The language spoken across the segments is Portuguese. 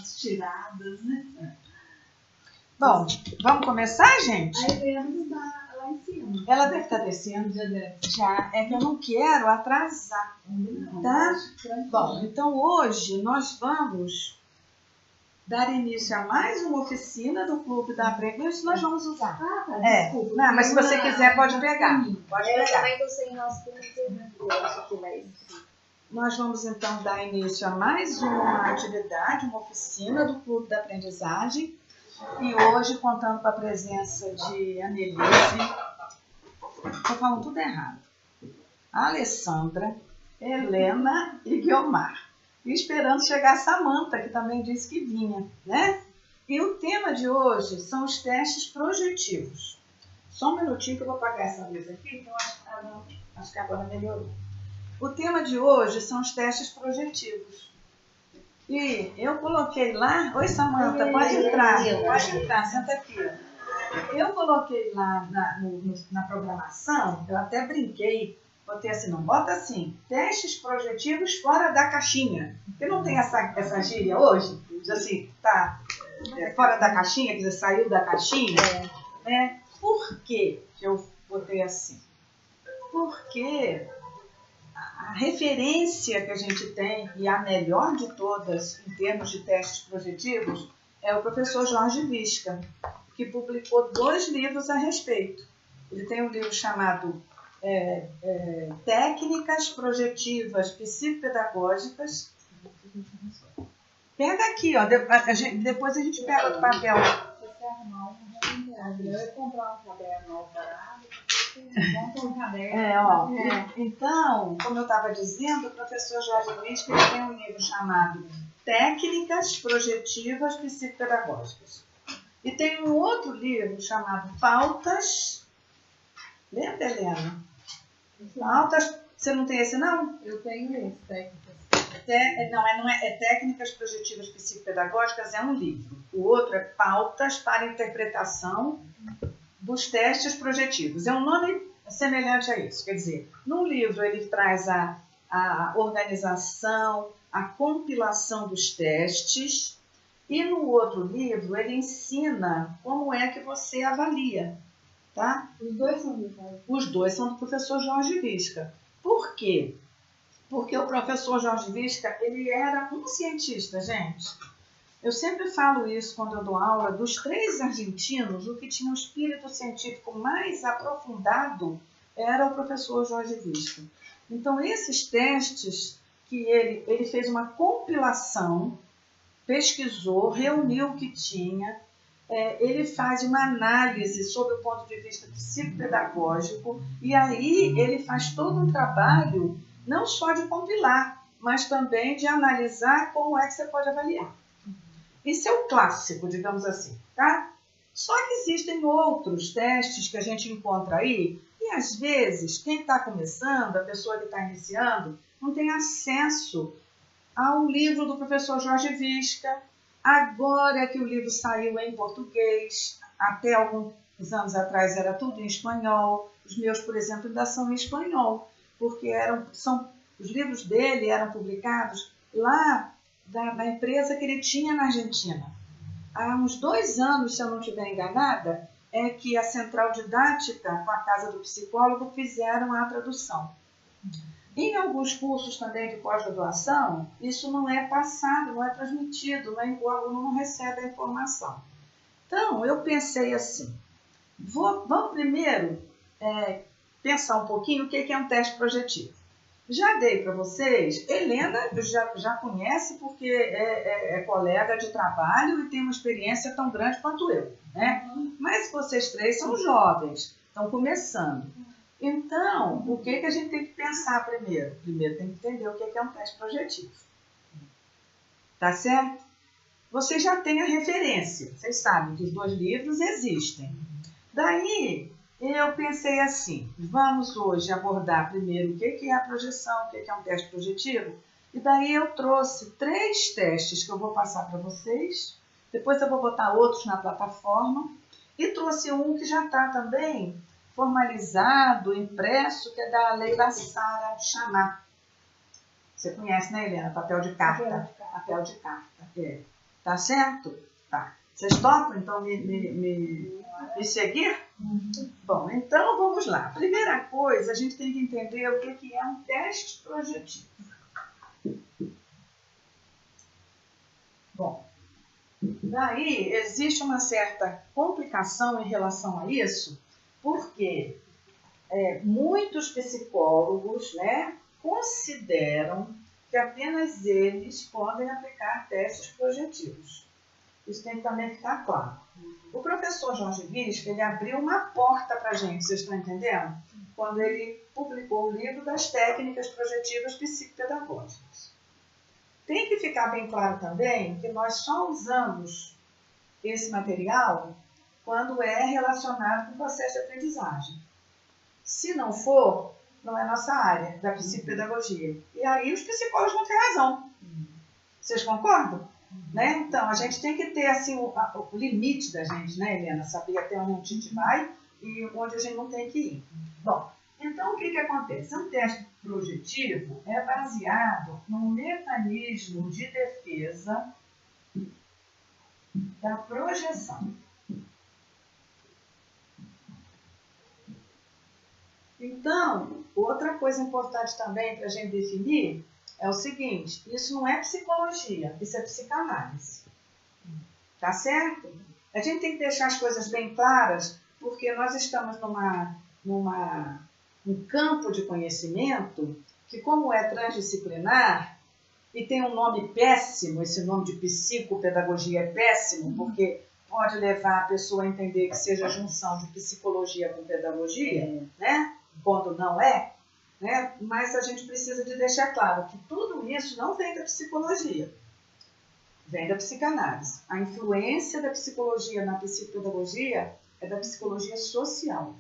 umas tiradas, né? Bom, vamos começar, gente? A Helena está lá em cima. Ela deve estar descendo. Já deve. Já, é que eu não quero atrasar, tá? Bom, então hoje nós vamos dar início a mais uma oficina do Clube da Aprendizagem. Isso nós vamos usar. Ah, tá, Desculpa. Não, mas se você quiser, pode pegar. Pode Eu pegar. também estou sem nosso eu acho que vai. Nós vamos então dar início a mais uma atividade, uma oficina do Clube da Aprendizagem. E hoje, contando com a presença de Annelise, estou falando tudo errado, Alessandra, Helena e Guiomar. E esperando chegar a Samanta, que também disse que vinha, né? E o tema de hoje são os testes projetivos. Só um minutinho que eu vou apagar essa luz aqui, então acho que agora melhorou. O tema de hoje são os testes projetivos. E eu coloquei lá... Oi, Samanta, pode entrar, senta aqui. Eu coloquei lá na programação, eu até brinquei, botei assim, não, bota assim, testes projetivos fora da caixinha. Porque não tem essa gíria hoje? Diz assim, tá fora da caixinha, quer dizer, saiu da caixinha. Né? Por que eu botei assim? Porque a referência que a gente tem, e a melhor de todas em termos de testes projetivos, é o professor Jorge Visca, que publicou 2 livros a respeito. Ele tem um livro chamado Técnicas Projetivas Psicopedagógicas. Pega aqui, ó, depois a gente pega o papel. Você arrumar eu ia comprar um caderno parado. Monta um caderno. Então, como eu estava dizendo, o professor Jorge Visca ele tem um livro chamado Técnicas Projetivas Psicopedagógicas. E tem um outro livro chamado Pautas. Lembra, Helena? Pautas. Você não tem esse, não? Eu tenho esse, técnicas. Não é Técnicas Projetivas Psicopedagógicas, é um livro. O outro é Pautas para Interpretação dos Testes Projetivos. É um nome semelhante a isso. Quer dizer, no livro ele traz a organização, a compilação dos testes, e no outro livro ele ensina como é que você avalia. Tá? Os dois são do pai. Os dois são do professor Jorge Visca. Por quê? Porque o professor Jorge Visca, ele era um cientista, gente. Eu sempre falo isso quando eu dou aula, dos 3 argentinos, o que tinha um espírito científico mais aprofundado era o professor Jorge Visca. Então, esses testes que ele fez uma compilação, pesquisou, reuniu o que tinha, ele faz uma análise sob o ponto de vista psicopedagógico, e aí ele faz todo um trabalho, não só de compilar, mas também de analisar como é que você pode avaliar. Isso é o clássico, digamos assim, tá? Só que existem outros testes que a gente encontra aí, e às vezes, quem está começando, a pessoa que está iniciando, não tem acesso ao livro do professor Jorge Visca. Agora que o livro saiu em português, até alguns anos atrás era tudo em espanhol. Os meus, por exemplo, ainda são em espanhol, porque os livros dele eram publicados lá da empresa que ele tinha na Argentina. Há uns 2 anos, se eu não estiver enganada, é que a Central Didática com a Casa do Psicólogo fizeram a tradução. Em alguns cursos também de pós-graduação, isso não é passado, não é transmitido, o aluno não recebe a informação. Então, eu pensei assim, vamos primeiro pensar um pouquinho o que é um teste projetivo. Já dei para vocês, Helena já conhece porque é colega de trabalho e tem uma experiência tão grande quanto eu, né? Mas vocês 3 são jovens, estão começando. Então, o que a gente tem que pensar primeiro? Primeiro tem que entender o que é um teste projetivo. Tá certo? Vocês já têm a referência, vocês sabem que os 2 livros existem. Daí, eu pensei assim, vamos hoje abordar primeiro o que é a projeção, o que é um teste projetivo, e daí eu trouxe 3 testes que eu vou passar para vocês, depois eu vou botar outros na plataforma, e trouxe um que já está também formalizado, impresso, que é da Leila Sara Chamar. Você conhece, né, Helena? Papel de carta. Papel de carta, Tá certo? Tá. Vocês topam, então, me seguir? Bom, então vamos lá. Primeira coisa, a gente tem que entender o que é um teste projetivo. Bom, daí existe uma certa complicação em relação a isso, porque muitos psicólogos, né, consideram que apenas eles podem aplicar testes projetivos. Isso tem que também ficar claro. O professor Jorge Visca, ele abriu uma porta para a gente, vocês estão entendendo? Quando ele publicou o livro das técnicas projetivas psicopedagógicas. Tem que ficar bem claro também que nós só usamos esse material quando é relacionado com o processo de aprendizagem. Se não for, não é nossa área da psicopedagogia. E aí os psicólogos vão ter razão. Vocês concordam? Né? Então, a gente tem que ter assim, o limite da gente, né, Helena? Saber até onde a gente vai e onde a gente não tem que ir. Bom, então o que acontece? Um teste projetivo é baseado num mecanismo de defesa da projeção. Então, outra coisa importante também para a gente definir é o seguinte: isso não é psicologia, isso é psicanálise. Tá certo? A gente tem que deixar as coisas bem claras, porque nós estamos num campo de conhecimento que, como é transdisciplinar, e tem um nome péssimo, esse nome de psicopedagogia é péssimo, porque pode levar a pessoa a entender que seja a junção de psicologia com pedagogia, né? Quando não é, né? Mas a gente precisa de deixar claro que tudo isso não vem da psicologia, vem da psicanálise. A influência da psicologia na psicopedagogia é da psicologia social.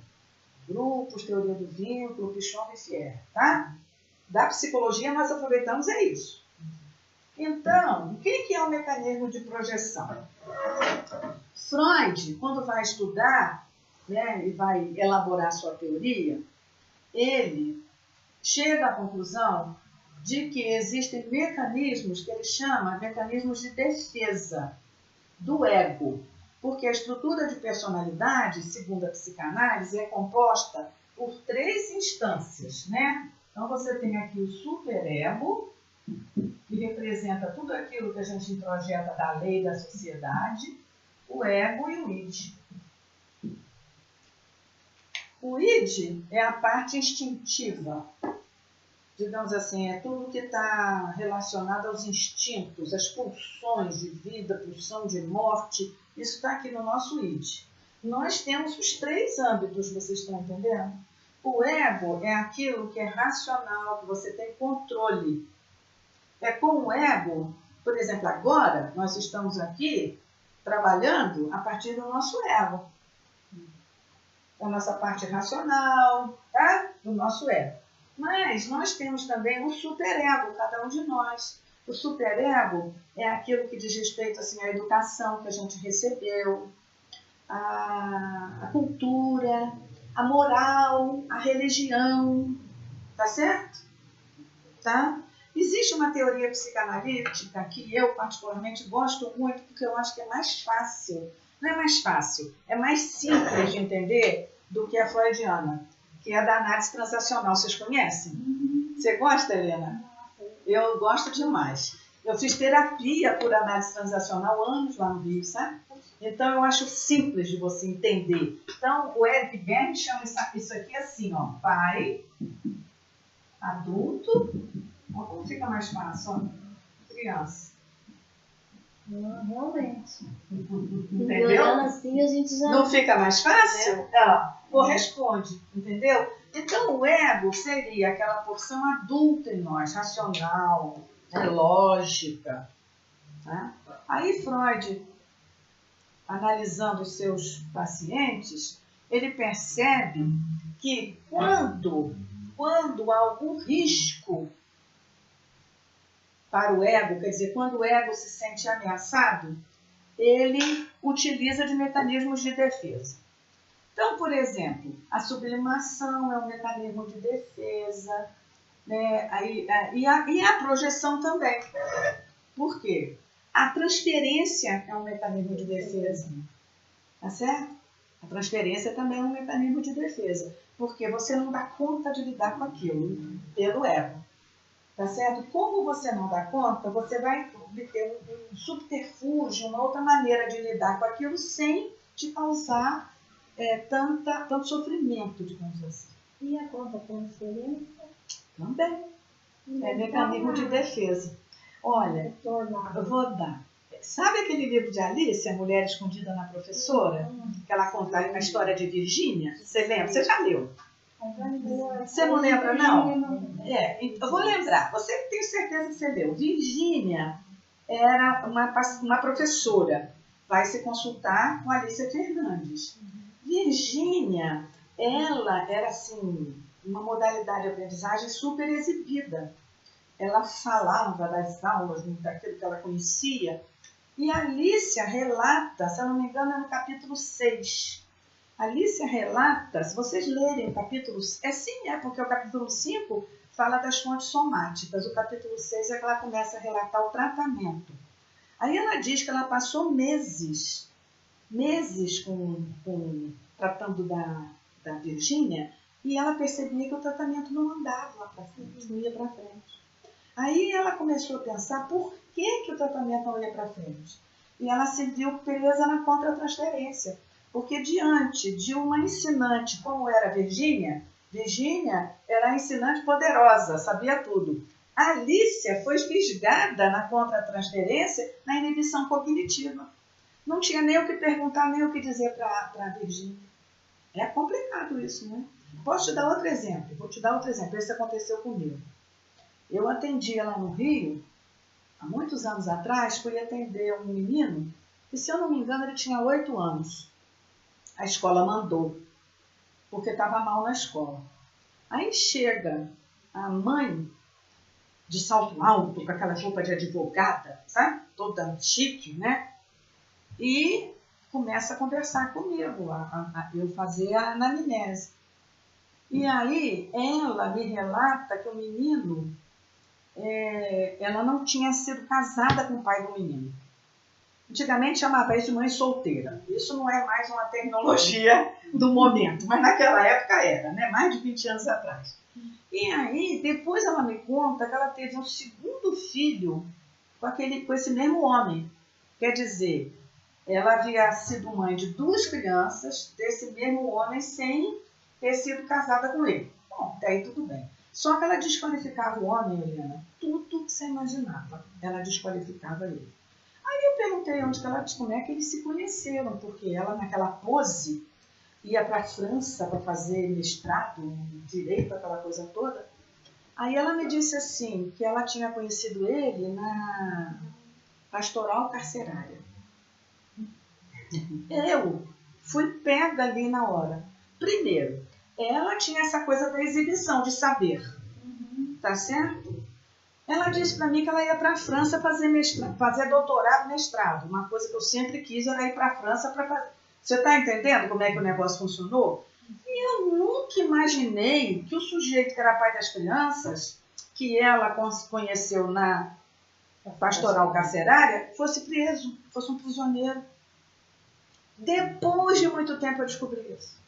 Grupos, teoria do vínculo, Pichon e Fierre, tá? Da psicologia nós aproveitamos é isso. Então, o que é o mecanismo de projeção? Freud, quando vai estudar, né, e vai elaborar sua teoria, ele chega à conclusão de que existem mecanismos que ele chama mecanismos de defesa do ego, porque a estrutura de personalidade, segundo a psicanálise, é composta por 3 instâncias, né? Então você tem aqui o superego, que representa tudo aquilo que a gente introjeta da lei da sociedade, o ego e o id. O id é a parte instintiva, digamos assim, é tudo que está relacionado aos instintos, às pulsões de vida, pulsão de morte, isso está aqui no nosso id. Nós temos os 3 âmbitos, vocês estão entendendo? O ego é aquilo que é racional, que você tem controle. É com o ego, por exemplo, agora nós estamos aqui trabalhando a partir do nosso ego. A nossa parte racional, tá? Do nosso ego. Mas nós temos também o superego, cada um de nós. O superego é aquilo que diz respeito assim, à educação que a gente recebeu, a cultura, a moral, a religião, tá certo? Tá? Existe uma teoria psicanalítica que eu particularmente gosto muito, porque eu acho que é mais fácil. Não é mais fácil, é mais simples de entender do que a freudiana, que é da análise transacional. Vocês conhecem? Você gosta, Helena? Eu gosto demais. Eu fiz terapia por análise transacional anos lá no Rio, sabe? Então eu acho simples de você entender. Então o Eric Berne chama isso aqui assim, ó, pai, adulto, ó, como fica mais fácil, ó, criança. Realmente. Entendeu? Olhando assim, a gente já... Não fica mais fácil? Corresponde, entendeu? Então o ego seria aquela porção adulta em nós, racional, né, lógica. Né? Aí Freud, analisando os seus pacientes, ele percebe que quando há algum risco para o ego, quer dizer, quando o ego se sente ameaçado, ele utiliza de mecanismos de defesa. Então, por exemplo, a sublimação é um mecanismo de defesa, né? E a projeção também. Por quê? A transferência é um mecanismo de defesa, tá certo? A transferência também é um mecanismo de defesa, porque você não dá conta de lidar com aquilo pelo ego, tá certo? Como você não dá conta, você vai ter um subterfúgio, uma outra maneira de lidar com aquilo sem te causar tanto sofrimento, digamos assim. E a conta transferência? Também é mecanismo de defesa. Olha, eu vou dar. Sabe aquele livro de Alice, A Mulher Escondida na Professora? Que ela conta a história de Virgínia? Você lembra? Você já leu? Você não lembra, não? Eu vou lembrar. Você tem certeza que você leu. Virgínia era uma professora. Vai se consultar com Alicia Fernandes. Virgínia, ela era assim, uma modalidade de aprendizagem super exibida. Ela falava das aulas, daquilo que ela conhecia. E a Alicia relata, se eu não me engano, é no capítulo 6. A Alicia relata, se vocês lerem o capítulo... porque o capítulo 5 fala das fontes somáticas. O capítulo 6 é que ela começa a relatar o tratamento. Aí ela diz que ela passou meses tratando da Virgínia, e ela percebia que o tratamento não andava para frente, não ia para frente. Aí ela começou a pensar por que o tratamento não ia para frente. E ela se viu presa na contra-transferência. Porque diante de uma ensinante como era a Virgínia era a ensinante poderosa, sabia tudo. A Alicia foi fisgada na contra-transferência na inibição cognitiva. Não tinha nem o que perguntar, nem o que dizer para a Virgínia. É complicado isso, né? Posso te dar outro exemplo? Vou te dar outro exemplo. Esse aconteceu comigo. Eu atendia lá no Rio, há muitos anos atrás, fui atender um menino, que se eu não me engano ele tinha 8 anos. A escola mandou, porque estava mal na escola. Aí chega a mãe, de salto alto, com aquela roupa de advogada, sabe? Toda chique, né? E começa a conversar comigo, eu fazer a anamnese. E aí ela me relata que o menino, ela não tinha sido casada com o pai do menino. Antigamente chamava isso de mãe solteira. Isso não é mais uma tecnologia do momento, mas naquela época era, né? Mais de 20 anos atrás. E aí, depois ela me conta que ela teve um segundo filho com esse mesmo homem. Quer dizer, ela havia sido mãe de 2 crianças desse mesmo homem sem ter sido casada com ele. Bom, daí tudo bem. Só que ela desqualificava o homem, Helena. Tudo que você imaginava, ela desqualificava ele. Aí eu perguntei como é que eles se conheceram, porque ela naquela pose ia para a França para fazer mestrado, direito, aquela coisa toda. Aí ela me disse assim, que ela tinha conhecido ele na pastoral carcerária. Eu fui pega ali na hora. Primeiro, ela tinha essa coisa da exibição, de saber. Tá certo? Ela disse para mim que ela ia para a França fazer doutorado, mestrado. Uma coisa que eu sempre quis era ir para a França para fazer. Você está entendendo como é que o negócio funcionou? E eu nunca imaginei que o sujeito que era pai das crianças, que ela conheceu na pastoral carcerária, fosse preso, fosse um prisioneiro. Depois de muito tempo eu descobri isso.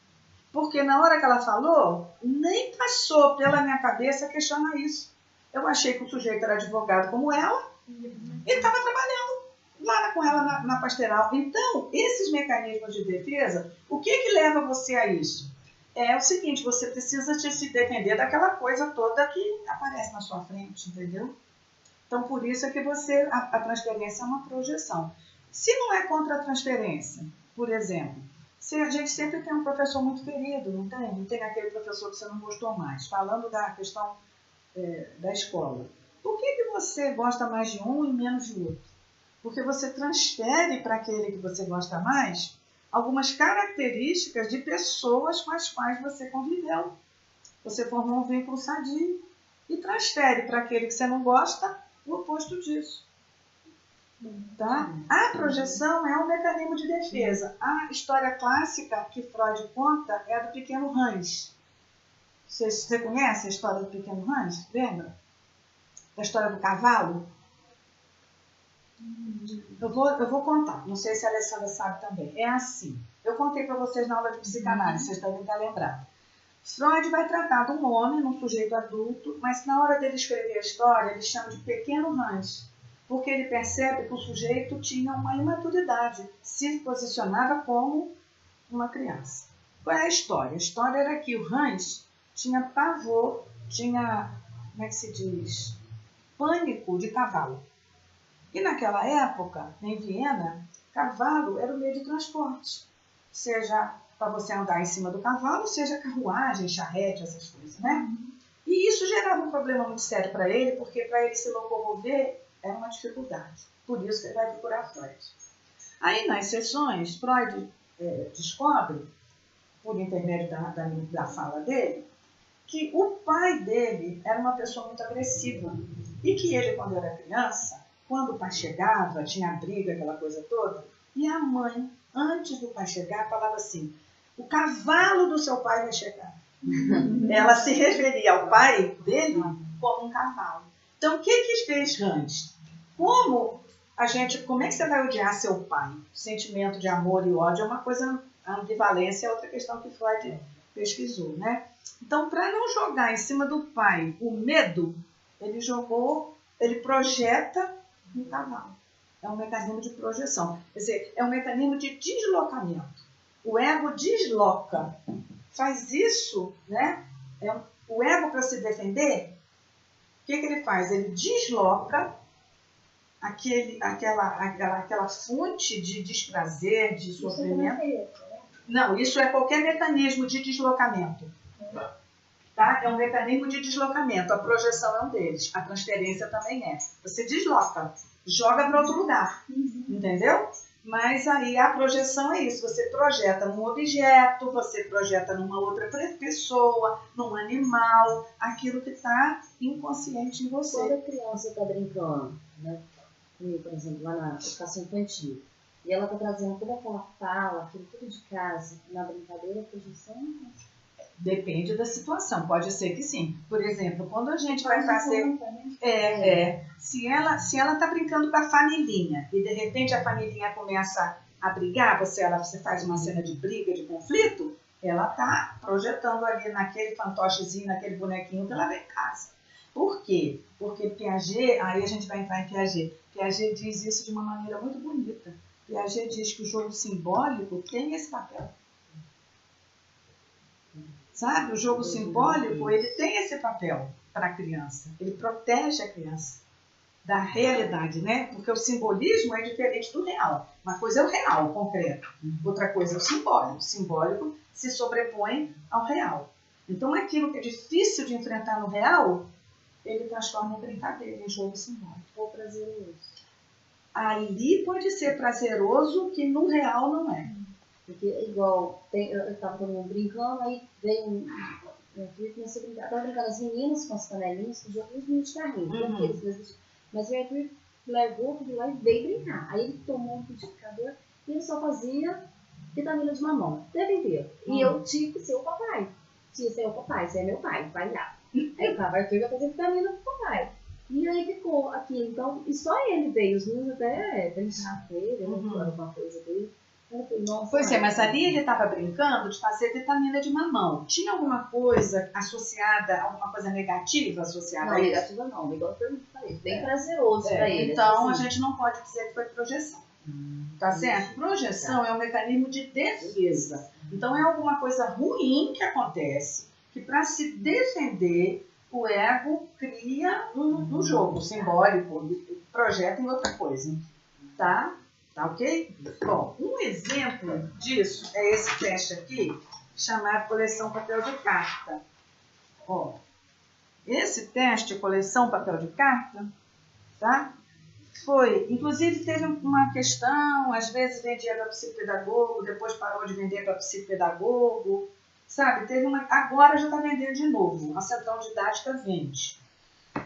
Porque na hora que ela falou, nem passou pela minha cabeça questionar isso. Eu achei que o sujeito era advogado como ela e estava trabalhando lá com ela na pastoral. Então, esses mecanismos de defesa, o que leva você a isso? É o seguinte, você precisa se defender daquela coisa toda que aparece na sua frente, entendeu? Então, por isso é que a transferência é uma projeção. Se não é contra a transferência, por exemplo, se a gente sempre tem um professor muito querido, não tem? Não tem aquele professor que você não gostou mais, falando da questão da escola. Por que você gosta mais de um e menos de outro? Porque você transfere para aquele que você gosta mais algumas características de pessoas com as quais você conviveu. Você formou um vínculo sadio e transfere para aquele que você não gosta o oposto disso. Tá? A projeção é um mecanismo de defesa. A história clássica que Freud conta é a do pequeno Hans. Você conhece a história do pequeno Hans? Lembra? Da história do cavalo? Eu vou contar, não sei se a Alessandra sabe também. É assim, eu contei para vocês na aula de psicanálise, vocês devem estar lembrados. Freud vai tratar de um homem, um sujeito adulto, mas na hora dele escrever a história, ele chama de pequeno Hans, porque ele percebe que o sujeito tinha uma imaturidade, se posicionava como uma criança. Qual é a história? A história era que o Hans tinha pavor, tinha, como é que se diz, pânico de cavalo. E naquela época, em Viena, cavalo era o meio de transporte, seja para você andar em cima do cavalo, seja carruagem, charrete, essas coisas, né? E isso gerava um problema muito sério para ele, porque para ele se locomover era uma dificuldade. Por isso que ele vai procurar Freud. Aí, nas sessões, Freud descobre, por intermédio da fala dele, que o pai dele era uma pessoa muito agressiva. E que ele, quando era criança, quando o pai chegava, tinha briga, aquela coisa toda, e a mãe, antes do pai chegar, falava assim: o cavalo do seu pai vai chegar. Ela se referia ao pai dele como um cavalo. Então, o que fez Hans? Como é que você vai odiar seu pai? O sentimento de amor e ódio é uma coisa, a ambivalência é outra questão que Freud pesquisou, né? Então, para não jogar em cima do pai o medo, ele projeta um cavalo. É um mecanismo de projeção. Quer dizer, é um mecanismo de deslocamento. O ego desloca. Faz isso, né? O ego, para se defender, o que ele faz? Ele desloca aquela fonte de desprazer, de sofrimento. Não, isso é qualquer mecanismo de deslocamento. Tá? É um mecanismo de deslocamento. A projeção é um deles. A transferência também é. Você desloca, joga para outro lugar. Entendeu? Mas aí a projeção é isso. Você projeta num objeto, você projeta numa outra pessoa, num animal, aquilo que está inconsciente em você. Quando a criança está brincando, né? Comigo, por exemplo, lá na educação infantil, e ela está trazendo toda aquela fala, aquilo tudo de casa, na brincadeira, a projeção... Depende da situação, pode ser que sim. Por exemplo, quando a gente vai fazer... Se ela está brincando com a familhinha e de repente a familhinha começa a brigar, você faz uma cena de briga, de conflito, ela está projetando ali naquele fantochezinho, naquele bonequinho que ela vê em casa. Por quê? Porque Piaget, aí a gente vai entrar em Piaget. Piaget diz isso de uma maneira muito bonita. Piaget diz que o jogo simbólico tem esse papel. Sabe? O jogo simbólico, ele tem esse papel para a criança. Ele protege a criança da realidade, né? Porque o simbolismo é diferente do real. Uma coisa é o real, concreto. Outra coisa é o simbólico. O simbólico se sobrepõe ao real. Então, aquilo que é difícil de enfrentar no real, ele transforma em brincadeira, em jogo simbólico. Ou prazeroso. Ali pode ser prazeroso, que no real não é. Porque, igual, eu estava todo mundo brincando, aí veio meu filho começou a brincar. Estava brincando as meninas com as panelinhas, com os meninos de carrinho. Mas o meu filho largou tudo lá e veio brincar. Aí ele tomou um liquidificador e ele só fazia vitamina de mamão, o tempo inteiro. E eu tive que ser o papai. Tinha que ser o papai, você é meu pai, vai lá. Aí o papai vai fazer vitamina pro papai. E aí ficou aqui, então, e só ele veio, os meninos até brincaram com ele, alguma coisa dele. Nossa, pois é, mas ali ele estava brincando de fazer vitamina de mamão. Tinha alguma coisa associada, alguma coisa negativa associada a isso? Não, negativa não, igual eu falei, bem prazeroso para ele. Então, assim. a gente não pode dizer que foi projeção. Tá certo? Projeção é um mecanismo de defesa. Então, é alguma coisa ruim que acontece, que para se defender, o ego cria um jogo simbólico, projeta em outra coisa. Tá? Tá ok? Bom, um exemplo disso é esse teste aqui, chamado coleção papel de carta. Ó, esse teste, coleção papel de carta, tá? Inclusive teve uma questão, às vezes vendia para psicopedagogo, depois parou de vender para psicopedagogo, sabe? Agora já está vendendo de novo, a Central Didática vende.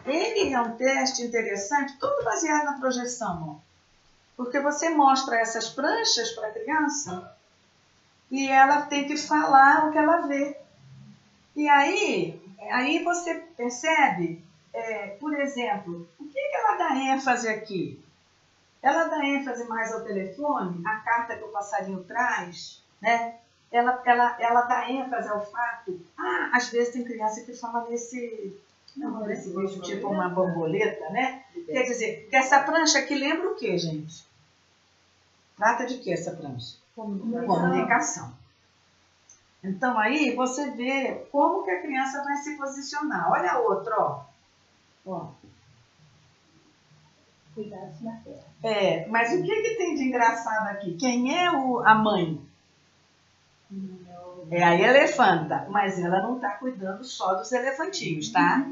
Ele é um teste interessante, todo baseado na projeção, ó. Porque você mostra essas pranchas para a criança e ela tem que falar o que ela vê. E aí você percebe, por exemplo, o que ela dá ênfase aqui? ela dá ênfase mais ao telefone, a carta que o passarinho traz, né? Ela dá ênfase ao fato, às vezes tem criança que fala nesse bicho tipo uma borboleta, né? Quer dizer, que essa prancha aqui lembra o quê, gente? Trata de quê essa prancha? Comunicação. Então aí você vê como que a criança vai se posicionar. Olha a outra, ó. Cuidados na terra. Mas o que tem de engraçado aqui? Quem é a mãe? É a elefanta, mas ela não está cuidando só dos elefantinhos, tá?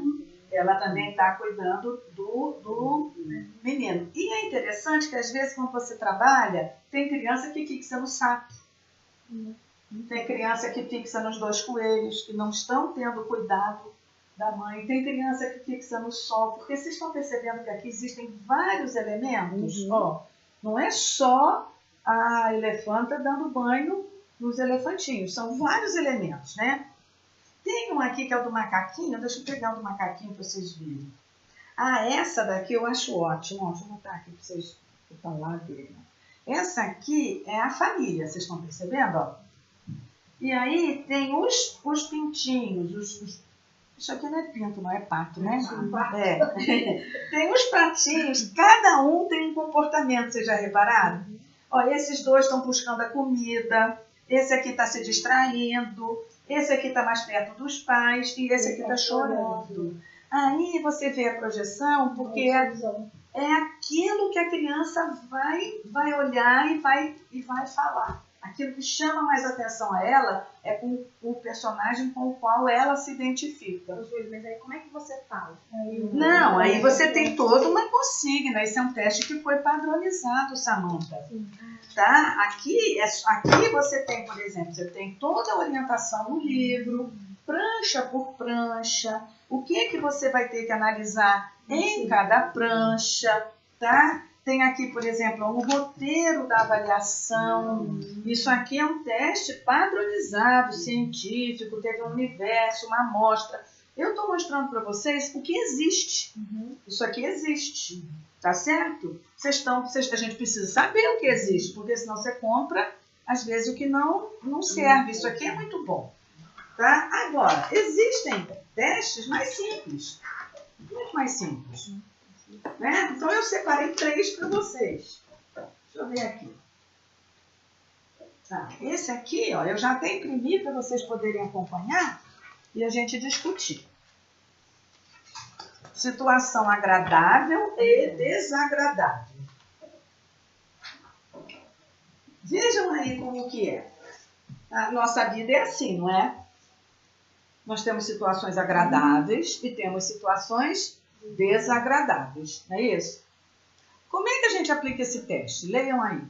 Ela também está cuidando do menino. E é interessante que às vezes quando você trabalha, tem criança que fixa no sapo. Tem criança que fixa nos 2 coelhos, que não estão tendo cuidado da mãe. Tem criança que fixa no sol, porque vocês estão percebendo que aqui existem vários elementos. Não é só a elefanta dando banho nos elefantinhos, são vários elementos, né? Tem um aqui que é o do macaquinho, deixa eu pegar o do macaquinho para vocês verem. Essa daqui eu acho ótima. Deixa eu botar aqui para vocês falar dele. Essa aqui é a família, vocês estão percebendo? E aí tem os pintinhos, isso aqui não é pinto, não é pato, né? Tem os patinhos, cada um tem um comportamento, vocês já repararam? Esses 2 estão buscando a comida, esse aqui está se distraindo, esse aqui está mais perto dos pais e esse aqui está chorando. Aí você vê a projeção, porque é aquilo que a criança vai olhar e vai falar. Aquilo que chama mais atenção a ela é com o personagem com o qual ela se identifica. Mas aí como é que você fala? Não, aí você tem toda uma consigna. Esse é um teste que foi padronizado, Samantha. Tá? Aqui você tem, por exemplo, você tem toda a orientação no livro, prancha por prancha, o que você vai ter que analisar em cada prancha, tá? Tem aqui, por exemplo, um roteiro da avaliação. Isso aqui é um teste padronizado, científico, teve um universo, uma amostra. Eu estou mostrando para vocês o que existe. Isso aqui existe, tá certo? A gente precisa saber o que existe, porque senão você compra, às vezes, o que não serve. Isso aqui é muito bom. Tá? Agora, existem testes mais simples, muito mais simples. Né? Então eu separei 3 para vocês. Deixa eu ver aqui. Esse aqui, eu já até imprimi para vocês poderem acompanhar e a gente discutir. Situação agradável e desagradável. Vejam aí como que é. A nossa vida é assim, não é? Nós temos situações agradáveis e temos situações desagradáveis, não é isso? Como é que a gente aplica esse teste? Leiam aí.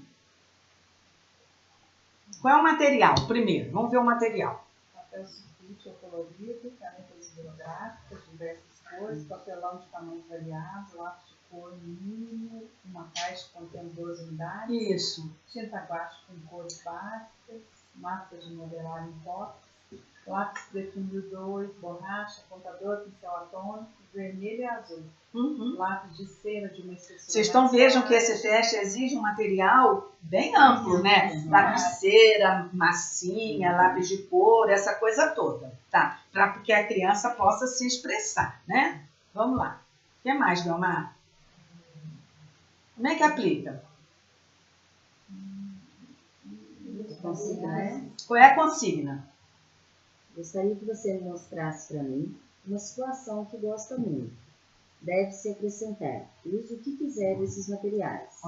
Qual é o material? Primeiro, vamos ver o material. Papel sulfite ou colorido, canetas bibliográficas, diversas cores, papelão de tamanhos variados, lápis de cor mínimo, uma caixa contendo 12 unidades. Isso. Tinta guache com cores básicas, massa de modelar em pó, lápis preferido 2, borracha, apontador, pincel atômico, vermelho e azul. Lápis de cera de uma espessura. Vocês vejam que esse teste exige um material bem amplo, né? Lápis de cera, massinha, lápis de cor, essa coisa toda, tá? Para que a criança possa se expressar, né? Vamos lá. O que mais, Belmar? Como é que aplica? Qual é a consigna? Gostaria que você mostrasse para mim uma situação que gosta muito. Deve-se acrescentar, use o que quiser desses materiais.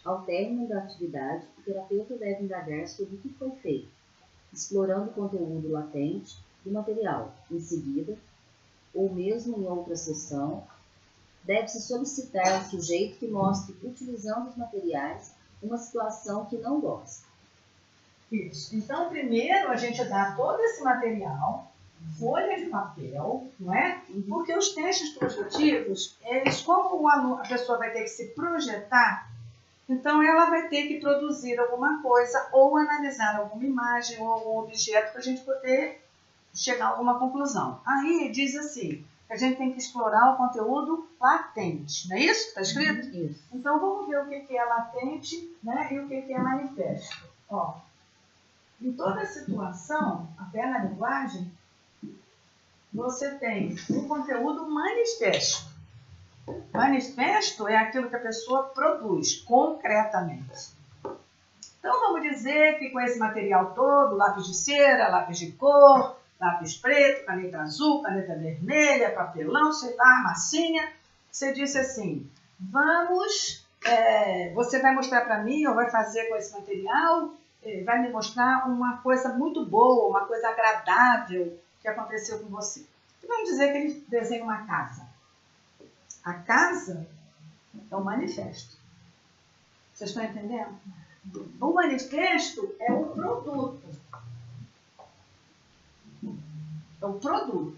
Ao término da atividade, o terapeuta deve indagar sobre o que foi feito, explorando o conteúdo latente do material. Em seguida, ou mesmo em outra sessão, deve-se solicitar ao sujeito que mostre, utilizando os materiais, uma situação que não gosta. Isso. Então, primeiro a gente dá todo esse material, folha de papel, não é? Porque os testes projetivos, eles, como a pessoa vai ter que se projetar, então ela vai ter que produzir alguma coisa ou analisar alguma imagem ou algum objeto para a gente poder chegar a alguma conclusão. Aí diz assim, A gente tem que explorar o conteúdo latente. Não é isso que está escrito? Isso. Então, vamos ver o que é latente, né, e o que é manifesto. Ó, em toda situação, até na linguagem, você tem um conteúdo manifesto. Manifesto é aquilo que a pessoa produz concretamente. Então, vamos dizer que com esse material todo, lápis de cera, lápis de cor, lápis preto, caneta azul, caneta vermelha, papelão, sei lá, massinha, você disse assim, você vai mostrar para mim, ou vai fazer com esse material, vai me mostrar uma coisa muito boa, uma coisa agradável que aconteceu com você. Vamos dizer que ele desenha uma casa. A casa é o manifesto. Vocês estão entendendo? O manifesto é o produto. É o produto.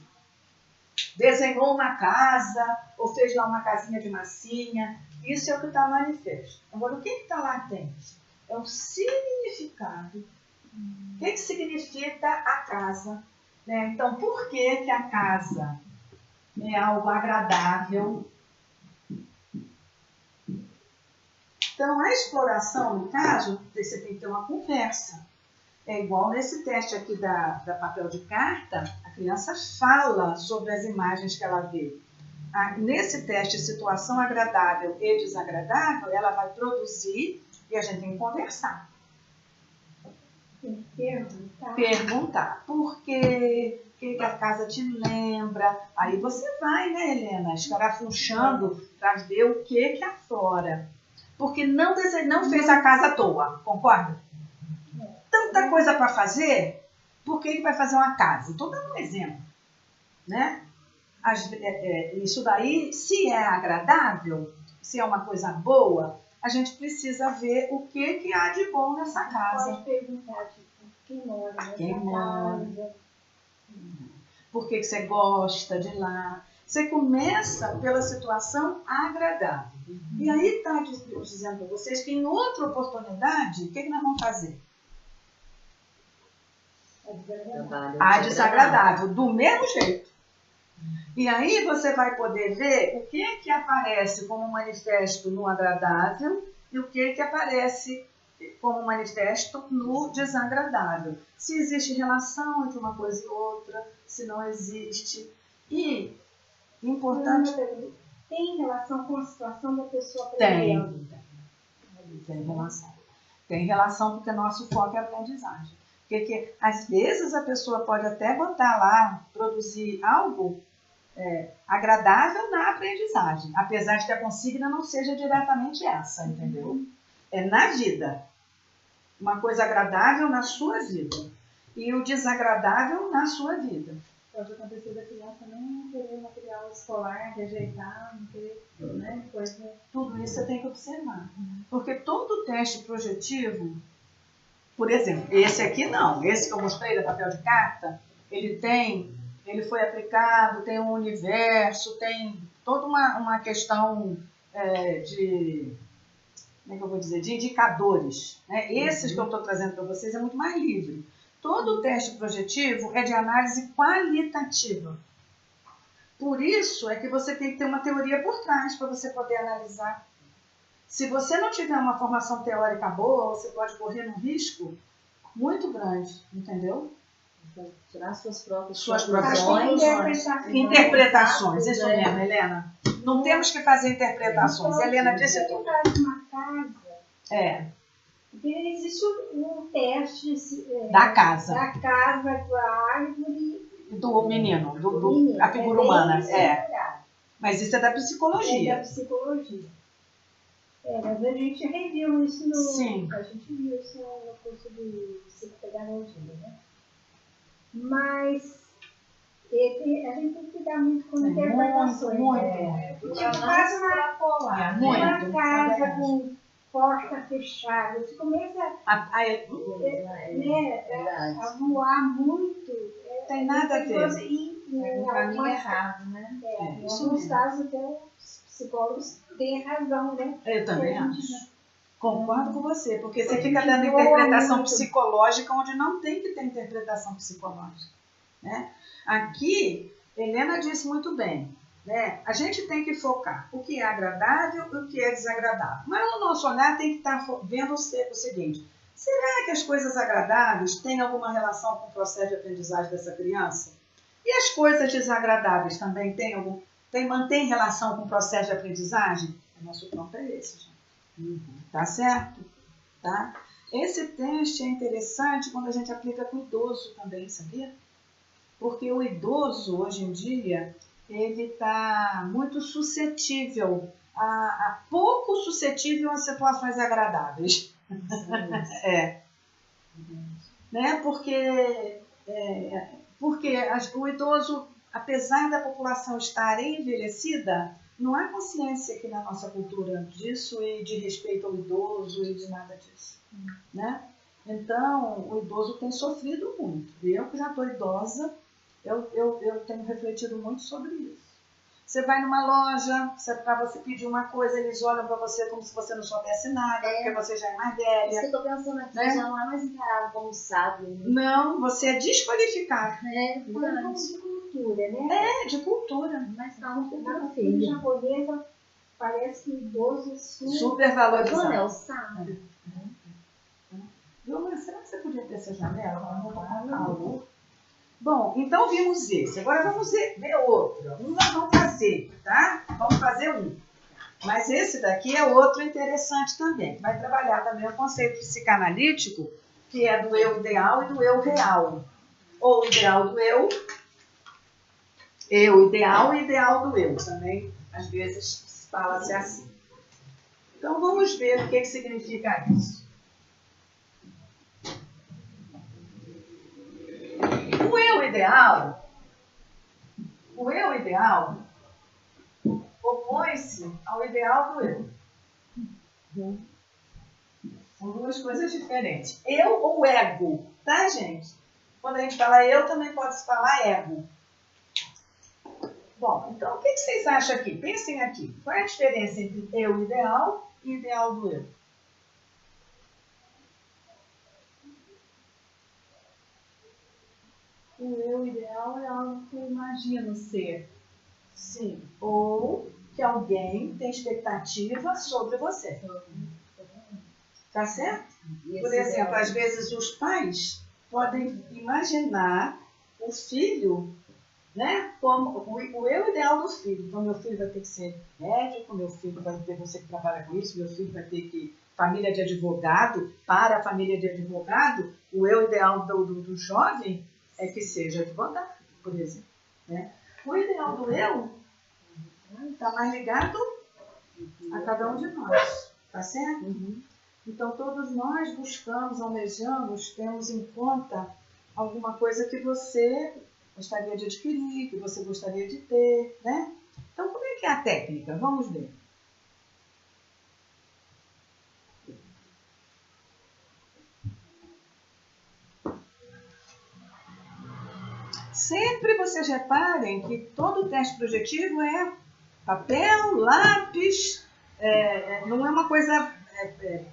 Desenhou uma casa, ou fez lá uma casinha de massinha. Isso é o que está manifesto. Agora, o que está latente? É o significado. O que significa a casa? Né? Então, por que a casa é algo agradável? Então, a exploração, no caso, você tem que ter uma conversa. É igual nesse teste aqui da papel de carta, a criança fala sobre as imagens que ela vê. Nesse teste, situação agradável e desagradável, ela vai produzir e a gente tem que conversar. Tem que perguntar. Perguntar. Por quê? O que a casa te lembra? Aí você vai, né, Helena, escarafunchando para ver o que aflora. Porque não fez a casa à toa, concorda? Tanta coisa para fazer, por que vai fazer uma casa? Estou dando um exemplo. Né? Isso daí, se é agradável, se é uma coisa boa, a gente precisa ver o que há de bom nessa casa. Pode perguntar, tipo, quem mora nessa casa? Por que você gosta de lá? Você começa pela situação agradável. E aí está dizendo para vocês que em outra oportunidade, o que nós vamos fazer? A desagradável, do mesmo jeito. E aí você vai poder ver o que aparece como manifesto no agradável e o que aparece como manifesto no desagradável. Se existe relação entre uma coisa e outra, se não existe. E, importante... Tem relação com a situação da pessoa aprendendo? Tem relação. Tem relação porque nosso foco é a aprendizagem. Porque às vezes a pessoa pode até botar lá, produzir algo agradável na aprendizagem, apesar de que a consigna não seja diretamente essa, entendeu? É na vida. Uma coisa agradável na sua vida e o desagradável na sua vida. Pode acontecer da criança nem querer material escolar, rejeitar, não querer, né, coisa... Tudo isso você tem que observar. Porque todo teste projetivo, por exemplo, esse aqui não, esse que eu mostrei da papel de carta, ele foi aplicado, tem um universo, tem toda uma questão de, como é que eu vou dizer, de indicadores. Né? Esses que eu estou trazendo para vocês é muito mais livre. Todo teste projetivo é de análise qualitativa. Por isso é que você tem que ter uma teoria por trás para você poder analisar. Se você não tiver uma formação teórica boa, você pode correr um risco muito grande, entendeu? Tirar suas próprias interpretações. Isso mesmo, Helena. Não temos que fazer interpretações. Helena disse tudo. Uma casa. Porque existe um teste da casa, da árvore do menino, a figura humana. Mas isso é da psicologia. É da psicologia. Mas a gente reviu isso Sim. A gente viu isso no curso de psicopedagogia, né? Mas a gente tem que cuidar muito com interpretações. Muito. Porque faz uma casa com porta fechada, você começa a voar muito. Tem nada a ver. É um caminho errado, né? Em alguns casos, até os psicólogos têm razão, né? Eu também acho. Concordo com você, porque você fica dando interpretação psicológica onde não tem que ter interpretação psicológica. Né? Aqui, Helena disse muito bem, né? A gente tem que focar o que é agradável e o que é desagradável. Mas o nosso olhar tem que estar vendo o seguinte: será que as coisas agradáveis têm alguma relação com o processo de aprendizagem dessa criança? E as coisas desagradáveis também mantém relação com o processo de aprendizagem? O nosso ponto é esse, gente. Tá certo? Tá? Esse teste é interessante quando a gente aplica com o idoso também, sabia? Porque o idoso, hoje em dia, ele está muito suscetível, pouco suscetível a situações agradáveis. Né? Porque o idoso, apesar da população estar envelhecida, não há consciência aqui na nossa cultura disso e de respeito ao idoso e de nada disso. Né? Então, o idoso tem sofrido muito. Eu, que já estou idosa, eu tenho refletido muito sobre isso. Você vai numa loja, para você pedir uma coisa, eles olham para você como se você não soubesse nada, porque você já é mais velha. Isso que eu estou pensando aqui, né? Já não é mais encarado como sábio. Né? Não, você é desqualificado. Como de cultura, né? De cultura. Mas tá uma cultura Na feia. cultura japonesa, parece que o idoso é super valorizado. É o sábio. Viu, mas será que você podia ter essa janela? Não vai estar calor. Bom, então vimos esse. Agora vamos ver outro. Nós vamos fazer, tá? Vamos fazer um. Mas esse daqui é outro interessante também. Vai trabalhar também o conceito psicanalítico, que é do eu ideal e do eu real. Ou ideal do eu ideal e ideal do eu. Também, às vezes, fala-se assim. Então, vamos ver o que significa isso. O eu ideal opõe-se ao ideal do eu. São duas coisas diferentes. Eu ou ego, tá, gente? Quando a gente fala eu, também pode se falar ego. Bom, então o que vocês acham aqui? Pensem aqui. Qual é a diferença entre eu ideal e ideal do eu? O eu ideal é algo que eu imagino ser. Sim. Ou que alguém tem expectativa sobre você. Tá certo? Por exemplo, às vezes os pais podem imaginar o filho, né, como o eu ideal do filho. Então, meu filho vai ter que ser médico, meu filho vai ter você que trabalha com isso, meu filho vai ter que família de advogado. Para a família de advogado, o eu ideal do jovem é que seja advogado, por exemplo. Né? O ideal do eu está mais ligado a cada um de nós, tá certo? Então, todos nós buscamos, almejamos, temos em conta alguma coisa que você gostaria de adquirir, que você gostaria de ter, né? Então, como é que é a técnica? Vamos ver. Sempre vocês reparem que todo teste projetivo é papel, lápis, não é uma coisa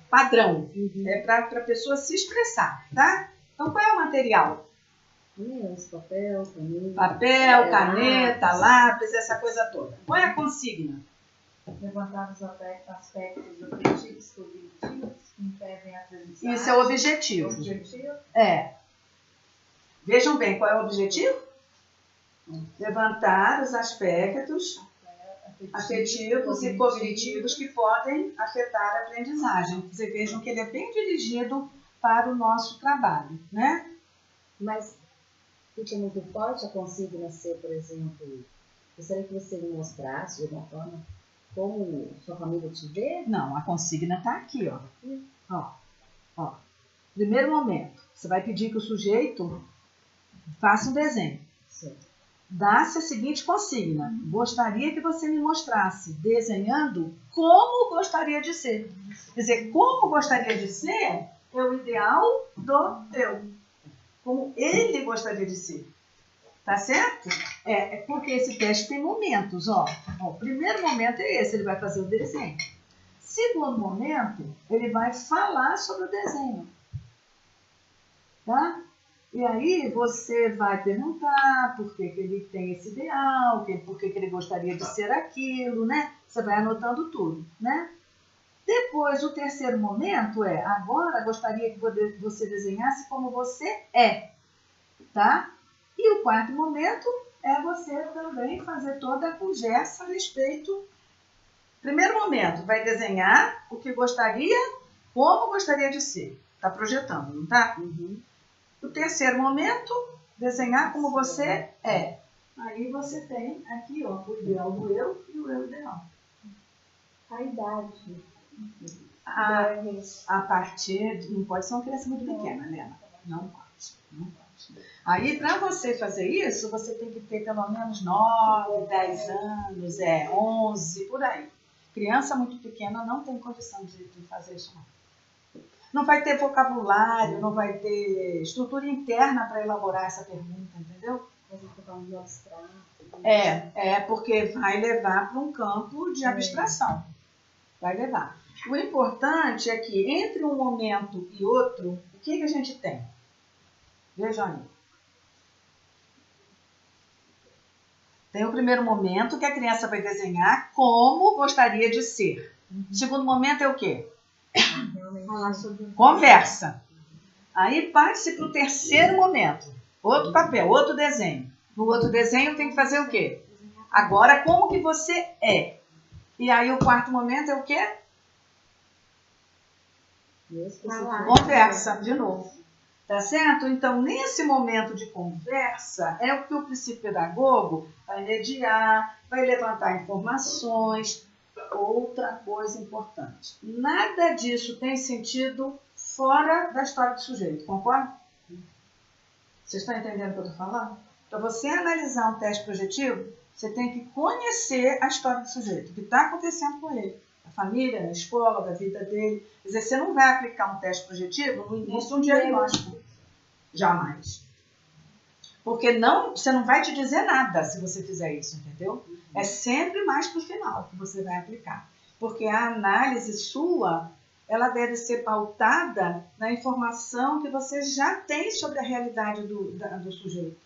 padrão, é para a pessoa se expressar, tá? Então, qual é o material? Papel, caneta, lápis, essa coisa toda. Qual é a consigna? Levantar os aspectos objetivos, cognitivos, que impedem a aprendizagem. Isso é o objetivo. Vejam bem, qual é o objetivo? Levantar os aspectos afetivos e cognitivos que podem afetar a aprendizagem. Vocês vejam que ele é bem dirigido para o nosso trabalho, né? Mas fica muito forte a consigna ser, por exemplo, gostaria que você me mostrasse de alguma forma como sua família te vê? Não, a consigna está aqui, ó. Primeiro momento, você vai pedir que o sujeito faça um desenho. Sim. Dá-se a seguinte consigna: gostaria que você me mostrasse desenhando como gostaria de ser. Quer dizer, como gostaria de ser é o ideal do eu. Como ele gostaria de ser. Tá certo? É porque esse teste tem momentos, ó. O primeiro momento é esse, ele vai fazer o desenho. Segundo momento, ele vai falar sobre o desenho. Tá? E aí você vai perguntar por que, que ele tem esse ideal, por que, que ele gostaria de ser aquilo, né? Você vai anotando tudo, né? Depois, o terceiro momento é, agora gostaria que você desenhasse como você é, tá? E o quarto momento é você também fazer toda a conversa a respeito. Primeiro momento, vai desenhar o que gostaria, como gostaria de ser. Tá projetando, não tá? Uhum. O terceiro momento, desenhar como você é. Aí você tem aqui, ó, o ideal do eu e o eu ideal. A idade. A partir, não pode ser uma criança muito pequena, né? Não pode, não pode. Aí, para você fazer isso, você tem que ter pelo menos 9, 10 anos, 11, por aí. Criança muito pequena não tem condição de fazer isso, não. Não vai ter vocabulário, não vai ter estrutura interna para elaborar essa pergunta, entendeu? Porque vai levar para um campo de abstração. Vai levar. O importante é que entre um momento e outro, o que a gente tem? Veja aí. Tem o primeiro momento que a criança vai desenhar como gostaria de ser. O segundo momento é o quê? Conversa. Aí parte-se para o terceiro momento. Outro papel, outro desenho. No outro desenho tem que fazer o quê? Agora, como que você é? E aí o quarto momento é o quê? Conversa, de novo. Tá certo? Então, nesse momento de conversa, é o que o princípio pedagogo vai mediar, vai levantar informações. Outra coisa importante. Nada disso tem sentido fora da história do sujeito, concorda? Vocês estão entendendo o que eu estou falando? Para você analisar um teste projetivo, você tem que conhecer a história do sujeito, o que está acontecendo com ele. A família, na escola, da vida dele. Quer dizer, você não vai aplicar um teste projetivo no início de um diagnóstico. Jamais. Porque você não vai te dizer nada se você fizer isso, entendeu? É sempre mais para o final que você vai aplicar. Porque a análise sua, ela deve ser pautada na informação que você já tem sobre a realidade do sujeito.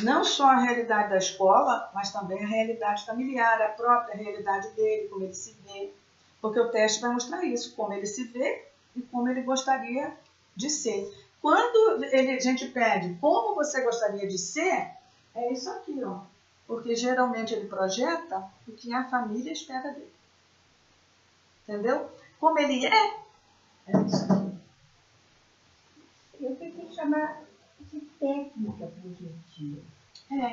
Não só a realidade da escola, mas também a realidade familiar, a própria realidade dele, como ele se vê. Porque o teste vai mostrar isso, como ele se vê e como ele gostaria de ser. Quando a gente pede como você gostaria de ser, é isso aqui, ó. Porque geralmente ele projeta o que a família espera dele. Entendeu? Como ele é isso aqui. Eu tenho que chamar de técnica projetiva.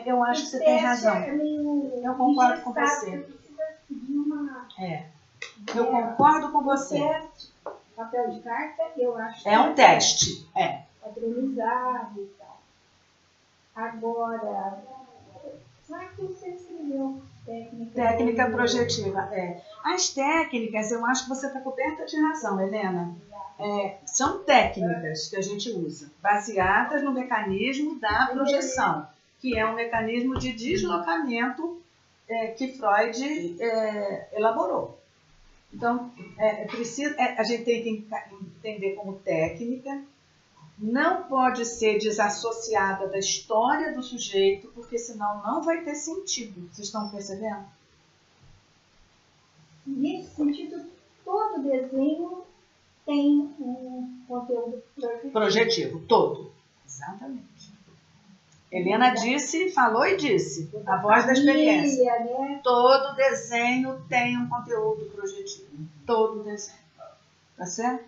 Eu acho que você tem razão. Eu concordo com você. Eu concordo com você. Teste, papel de carta, eu acho que é um teste. Padronizado e tal. Agora, será que você escreveu técnica projetiva? As técnicas, eu acho que você está coberta de razão, Helena. São técnicas que a gente usa, baseadas no mecanismo da projeção, que é um mecanismo de deslocamento que Freud elaborou. Então, a gente tem que entender como técnica, não pode ser desassociada da história do sujeito, porque senão não vai ter sentido. Vocês estão percebendo? Nesse sentido, todo desenho tem um conteúdo projetivo. Todo. Exatamente. Helena falou e disse, a voz da experiência. Né? Todo desenho tem um conteúdo projetivo. Todo desenho. Tá certo?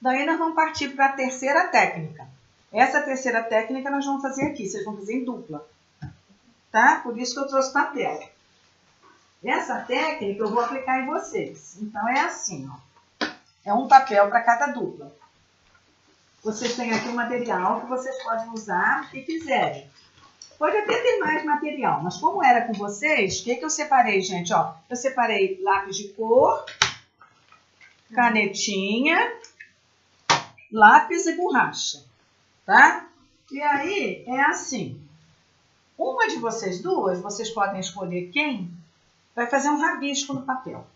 Daí nós vamos partir para a terceira técnica. Essa terceira técnica nós vamos fazer aqui. Vocês vão fazer em dupla. Tá? Por isso que eu trouxe papel. Essa técnica eu vou aplicar em vocês. Então é assim, ó. É um papel para cada dupla. Vocês têm aqui um material que vocês podem usar o que quiserem. Pode até ter mais material, mas como era com vocês, o que eu separei, gente? Ó, eu separei lápis de cor, canetinha, lápis e borracha, tá? E aí, é assim. Uma de vocês duas, vocês podem escolher quem vai fazer um rabisco no papel.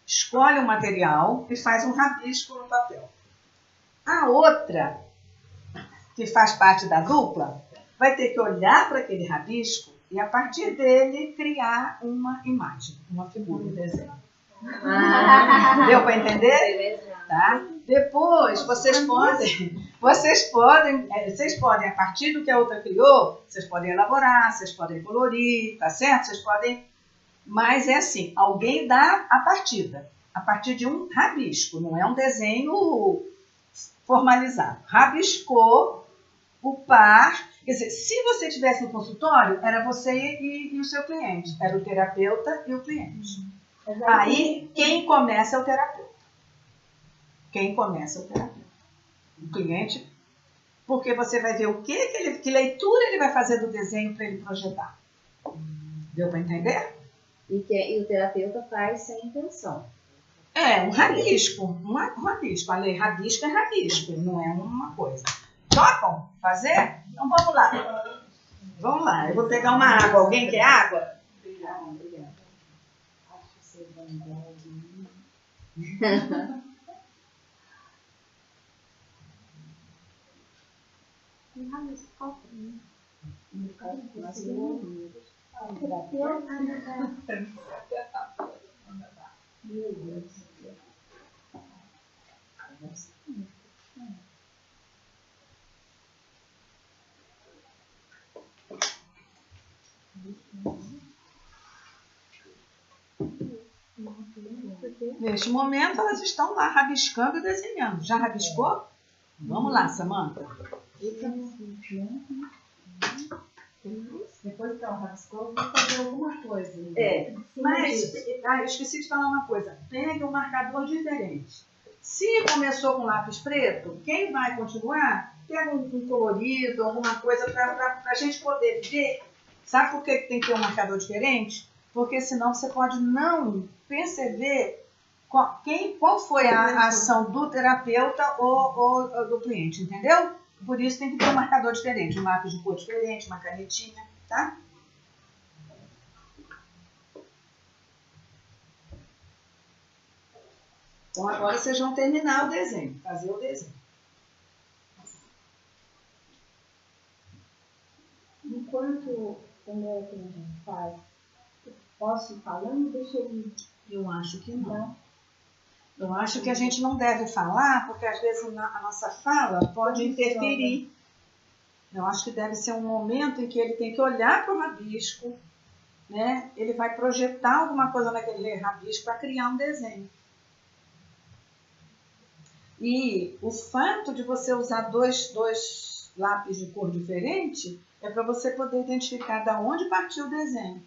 Escolhe um material e faz um rabisco no papel. A outra que faz parte da dupla, vai ter que olhar para aquele rabisco e, a partir dele, criar uma imagem, uma figura, um desenho. Deu para entender? Tá? Depois, vocês podem, a partir do que a outra criou, vocês podem elaborar, vocês podem colorir, tá certo? Vocês podem, mas é assim, alguém dá a partida, a partir de um rabisco, não é um desenho formalizado. Rabiscou o par, quer dizer, se você estivesse no consultório, era você e o seu cliente, era o terapeuta e o cliente. Aí, quem começa é o terapeuta. Quem começa é o terapeuta. O cliente, porque você vai ver que leitura ele vai fazer do desenho para ele projetar. Deu para entender? E o terapeuta faz sem intenção. É, um rabisco. Um rabisco. A lei rabisco é rabisco, não é uma coisa. Topam fazer? Então vamos lá. Vamos lá, eu vou pegar uma água. Alguém quer água? Obrigada. Acho que você vai embora. Neste momento, elas estão lá rabiscando e desenhando. Já rabiscou? Vamos lá, Samanta. Depois que ela rabiscou, vou fazer alguma coisa. Mas eu esqueci de falar uma coisa. Pegue um marcador diferente. Se começou com lápis preto, quem vai continuar, pega um colorido, alguma coisa para a gente poder ver. Sabe por que tem que ter um marcador diferente? Porque senão você pode não perceber qual foi a ação do terapeuta ou do cliente, entendeu? Por isso tem que ter um marcador diferente, um lápis de cor diferente, uma canetinha, tá? Então agora vocês vão terminar o desenho, fazer o desenho. Enquanto a gente faz, posso ir falando? Deixa eu... Eu acho que não. Eu acho que a gente não deve falar, porque às vezes a nossa fala pode interferir. Eu acho que deve ser um momento em que ele tem que olhar para o rabisco, né? Ele vai projetar alguma coisa naquele rabisco para criar um desenho. E o fato de você usar dois lápis de cor diferente é para você poder identificar de onde partiu o desenho.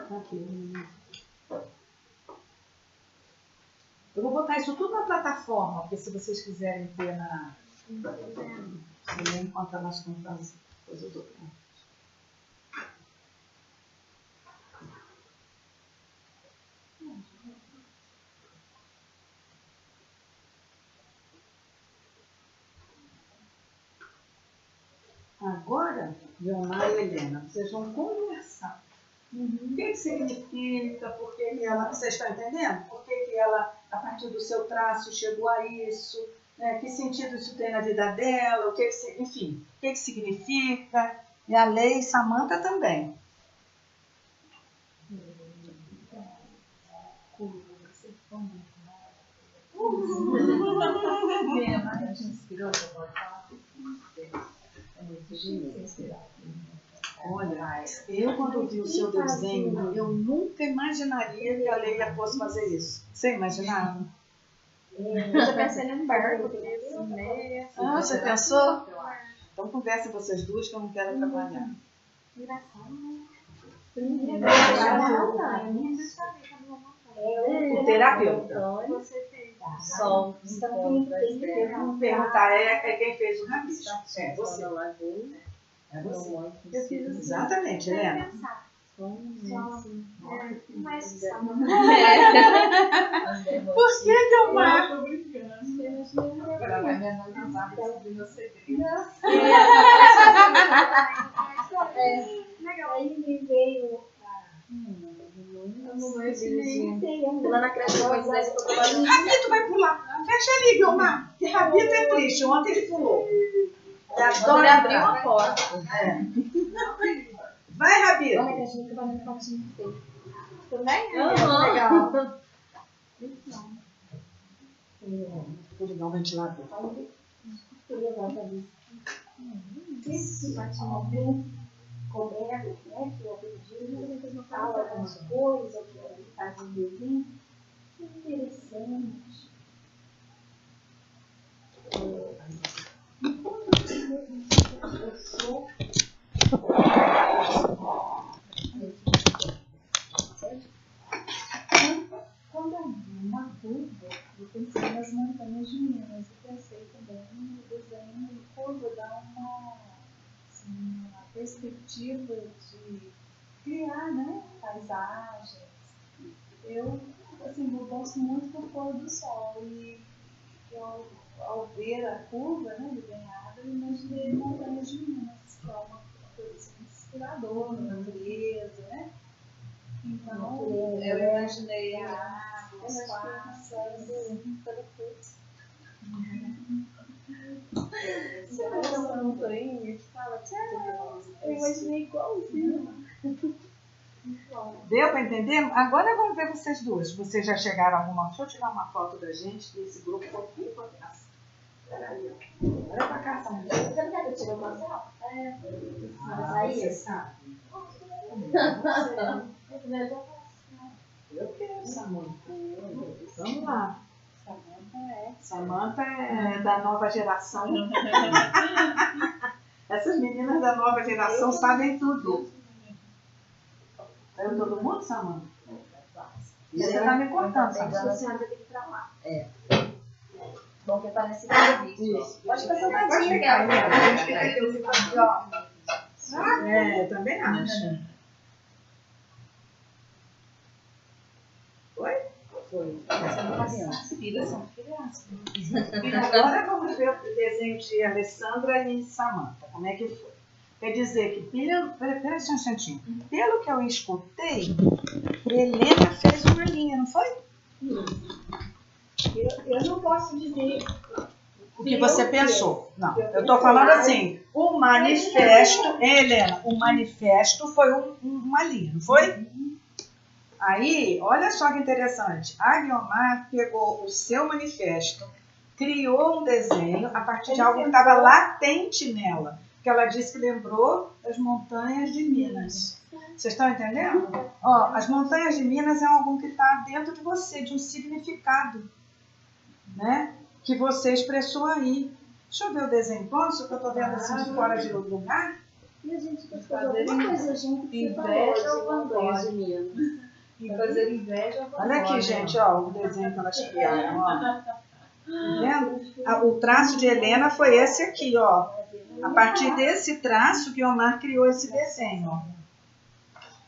Aqui. Eu vou botar isso tudo na plataforma, porque se vocês quiserem ter você lê enquanto nós estamos fazendo coisa do outro. Agora, Leonardo e Helena, vocês vão conversar. O que significa? Por que ela... Vocês estão entendendo? Por que ela, a partir do seu traço, chegou a isso? Né? Que sentido isso tem na vida dela? Enfim, o que significa? E a Lei Samanta também. Olha, eu quando vi o seu desenho, eu nunca imaginaria que a Leila fosse fazer isso. Você imaginava? Eu já pensei num barco. Você pensou? Então conversem vocês duas que eu não quero atrapalhar. O terapeuta. Sol. Perguntar é quem fez o rabisco. É você. É você. Exatamente, Helena. Por que eu marco? Ela vai me analisar para descobrir meu segredo. Legal. Aí me veio Lá na creche depois da escola. Rabito vai pular. Fecha ali, Guilmar. Que Rabito é triste. Ontem ele pulou. Agora abriu a porta. Vai, Rabito. Olha, a gente trabalhando com a gente. também? Legal. Vou ligar o ventilador. Se alguém couber, né, que eu pedi, fala algumas coisas, que ele faz um desenho, que interessante. Eu sou quando eu vi uma curva, eu pensei nas montanhas de Minas e pensei também no desenho de curva dá uma perspectiva de criar, né, paisagens. Eu gosto muito do pôr do sol e eu, ao ver a curva, né, desenhada, eu imaginei montanhas de Minas, que é uma coisa assim, inspiradora, natureza, né? Então, eu imaginei a água, os pássaros, toda coisa. Você não é uma montanha que fala que eu imaginei igualzinho. Deu para entender? Agora vamos ver vocês duas. Vocês já chegaram a alguma... Deixa eu tirar uma foto da gente desse grupo um pouquinho para cá. Peraí, olha para cá, Samuel. Você não quer tirar o Marcelo? Você sabe. Eu quero, Samanta. Vamos lá. Samanta é da nova geração. Essas meninas da nova geração sabem tudo. Saiu todo mundo, Samanta? Você está me cortando, Samanta. Você tem que ir pra lá. Bom, que parece que eu vi. Pode passar uma tadinha, cara. Eu também acho. Oi? Foi. Essa é uma criança. Filhas são crianças. Agora vamos ver o desenho de Alessandra e Samanta. Como é que foi? Quer dizer que, pera só um instantinho. Pelo que eu escutei, Helena fez uma linha, não foi? Eu não posso dizer O que você pensou. Não, eu estou falando assim, o manifesto, Helena, o manifesto foi uma linha, não foi? Aí, olha só que interessante, a Guiomar pegou o seu manifesto, criou um desenho a partir de algo que estava latente nela, que ela disse que lembrou das montanhas de Minas. Vocês estão entendendo? Ó, as montanhas de Minas é algo que está dentro de você, de um significado, né? Que você expressou aí. Deixa eu ver o desenho, posso? Que eu estou vendo assim de fora de lugar. E a gente pode fazer alguma coisa junto que inveja ou vanglória. E fazer inveja. Olha aqui, gente, ó, o desenho que elas criaram, ó. Tá vendo? O traço de Helena foi esse aqui, ó. A partir desse traço, Guiomar criou esse desenho, ó.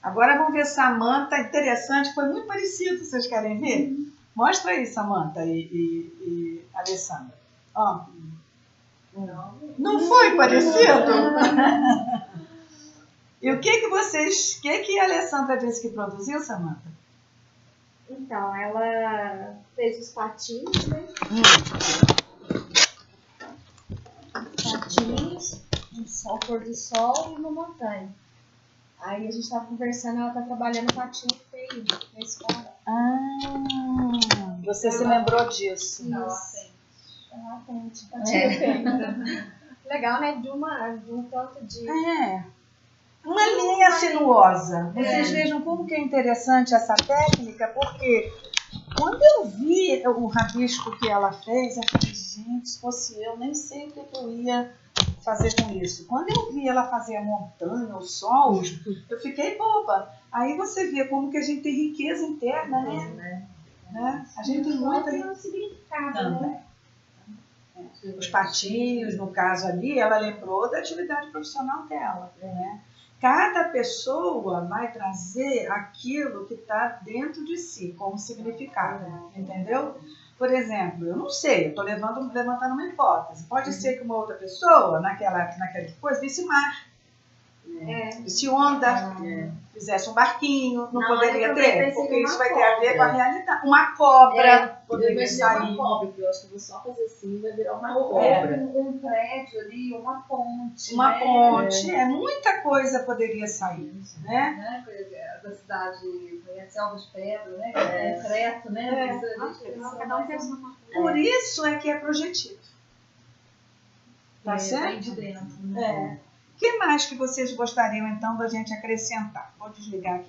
Agora vamos ver Samanta, interessante, foi muito parecido, vocês querem ver? Mostra aí, Samanta e Alessandra. Ó. Não foi parecido? E o que a Alessandra disse que produziu, Samanta? Então, ela fez os patins, né? Patins, um pôr do sol e uma montanha. Aí a gente estava conversando, ela está trabalhando patins feio na escola. Você se lembrou disso? Ela tem patinho feio. Legal, né? De um tanto de... Uma linha sinuosa. Vocês vejam como que é interessante essa técnica, porque quando eu vi o rabisco que ela fez, eu falei, gente, se fosse eu, nem sei o que eu ia fazer com isso. Quando eu vi ela fazer a montanha, o sol, eu fiquei boba. Aí você vê como que a gente tem riqueza interna, né? A gente tem muita riqueza. Significado, né? Os patinhos, no caso ali, ela lembrou da atividade profissional dela, né? Cada pessoa vai trazer aquilo que está dentro de si, como significado, entendeu? Por exemplo, eu não sei, eu estou levantando uma hipótese. Pode ser que uma outra pessoa, naquela coisa, visse mar. se onda fizesse um barquinho, não poderia eu ter? pensei Porque numa isso vai ter a ver cobra. com a realidade. Uma cobra Eu poderia imaginei sair. uma cobra, porque eu acho que eu vou só fazer assim, vai virar uma Ou cobra. um prédio ali, uma ponte. Uma né? ponte, muita coisa poderia sair, né? Né? Da cidade, selva de pedra, né? Concreto, né? Cada um pensa numa coisa. Por isso é que é projetivo. Tá certo? Vem de dentro. Né? O que mais que vocês gostariam, então, da gente acrescentar? Vou desligar aqui.